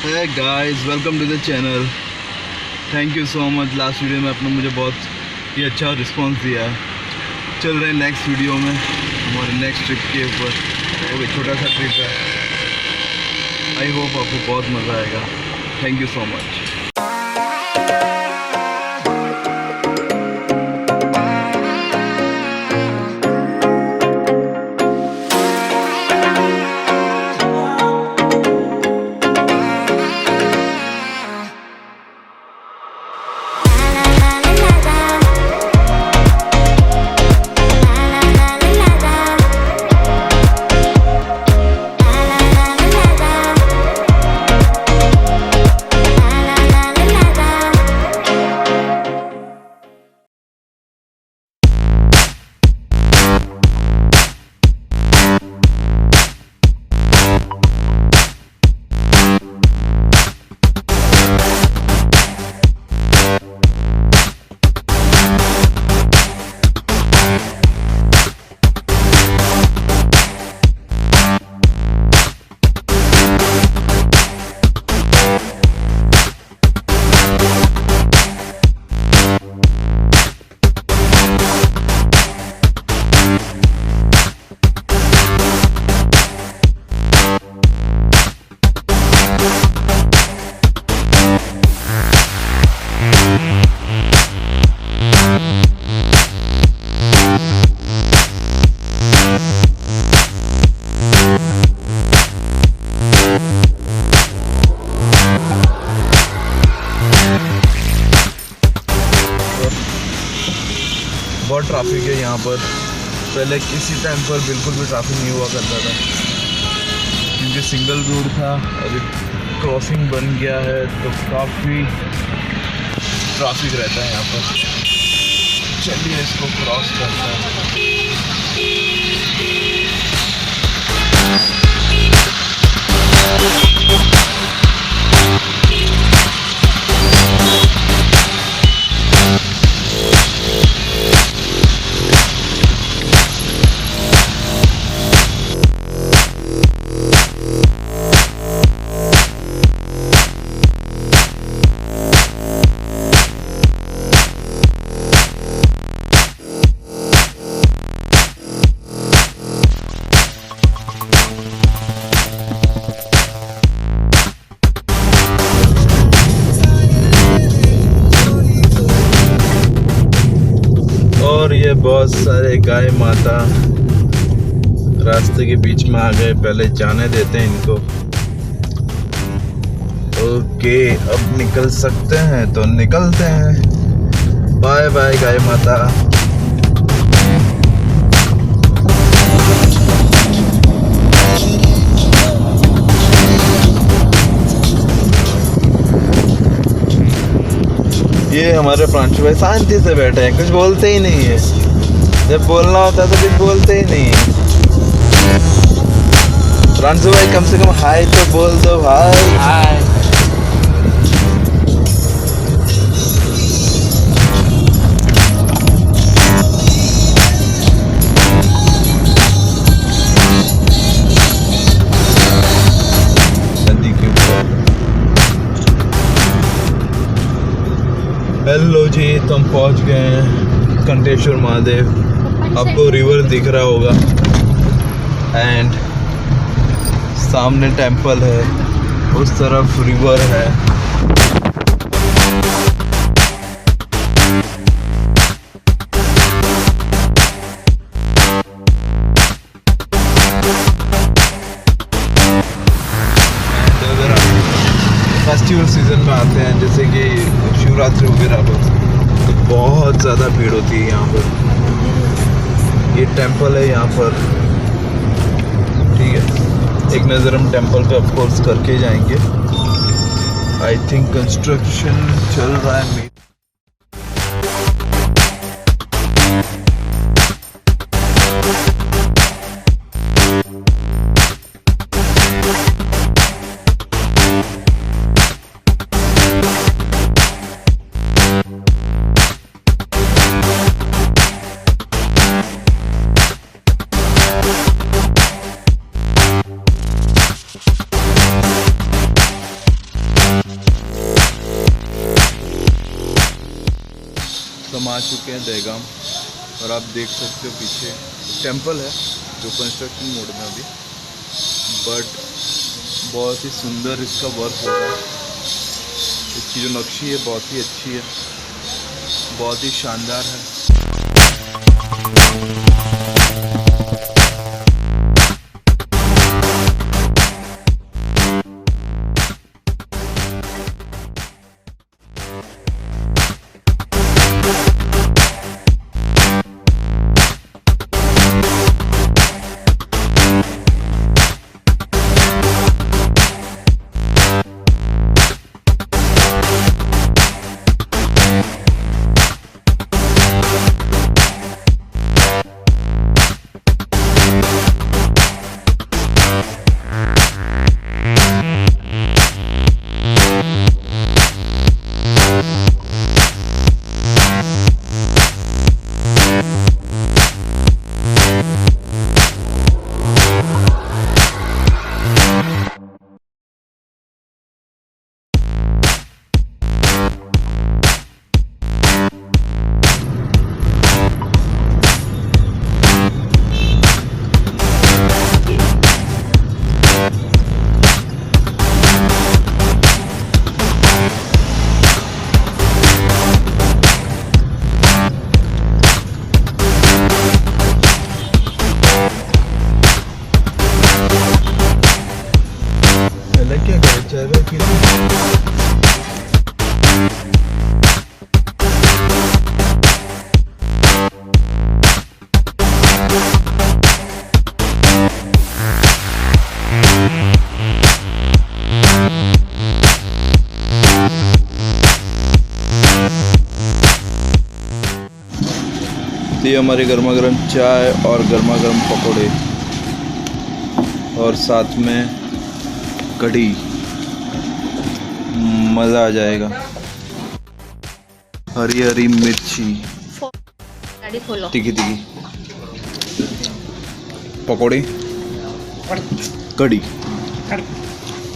Hey guys, welcome to the channel. Thank you so much. Last video में आपने मुझे बहुत ही अच्छा रिस्पांस दिया है। चल रहे हैं नेक्स्ट वीडियो में हमारे नेक्स्ट ट्रिप के ऊपर। वो भी छोटा सा ट्रिप है। आई होप आपको बहुत मज़ा आएगा। Thank you so much. बहुत ट्रैफिक है यहाँ पर। पहले किसी टाइम पर बिल्कुल भी ट्रैफिक नहीं हुआ करता था, क्योंकि सिंगल रोड था। अभी क्रॉसिंग बन गया है तो काफ़ी ट्रैफिक रहता है यहाँ पर। चलिए इसको क्रॉस करते हैं। और ये बहुत सारे गाय माता रास्ते के बीच में आ गए। पहले जाने देते हैं इनको। ओके, अब निकल सकते हैं तो निकलते हैं। बाय बाय गाय माता। ये हमारे प्रांशु भाई शांति से बैठे हैं, कुछ बोलते ही नहीं है। जब बोलना होता है तो कुछ बोलते ही नहीं है। प्रांशु भाई कम से कम हाय तो बोल दो भाई। हाय। हेलो जी, तो हम पहुंच गए हैं उत्कंठेश्वर महादेव। आपको रिवर दिख रहा होगा एंड सामने टेंपल है, उस तरफ रिवर है। फेस्टिवल सीजन में आते हैं, जैसे कि शिवरात्रि वगैरह पर, तो बहुत ज़्यादा भीड़ होती है यहाँ पर। ये टेंपल है यहाँ पर, ठीक है। एक नज़र हम टेंपल पे ऑफकोर्स करके जाएंगे। आई थिंक कंस्ट्रक्शन चल रहा है। आ चुके हैं दहगाम, और आप देख सकते हो पीछे टेंपल है जो कंस्ट्रक्शन मोड में अभी, बट बहुत ही सुंदर इसका वर्क हो रहा है। इसकी जो नक्शी है बहुत ही अच्छी है, बहुत ही शानदार है। ये हमारे गर्मा गर्म चाय और गर्मा गर्म पकौड़े, और साथ में कढ़ी, मज़ा आ जाएगा। हरी हरी मिर्ची, तिखी तिखी पकौड़े, कढ़ी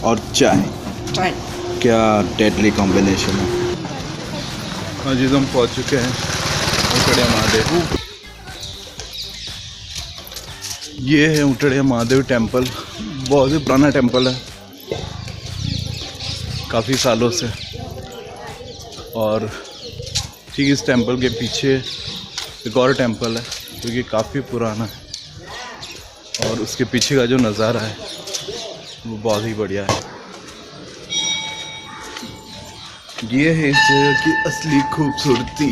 और चाय, क्या डेडली कॉम्बिनेशन है। आज हम पहुंच चुके हैं उथड़िया महादेव। ये है उथड़िया महादेव टेम्पल, बहुत ही पुराना टेम्पल है, काफ़ी सालों से। और ठीक इस टेम्पल के पीछे एक और टेम्पल है जो कि काफ़ी पुराना है, और उसके पीछे का जो नज़ारा है वो बहुत ही बढ़िया है। ये है इस जगह की असली खूबसूरती।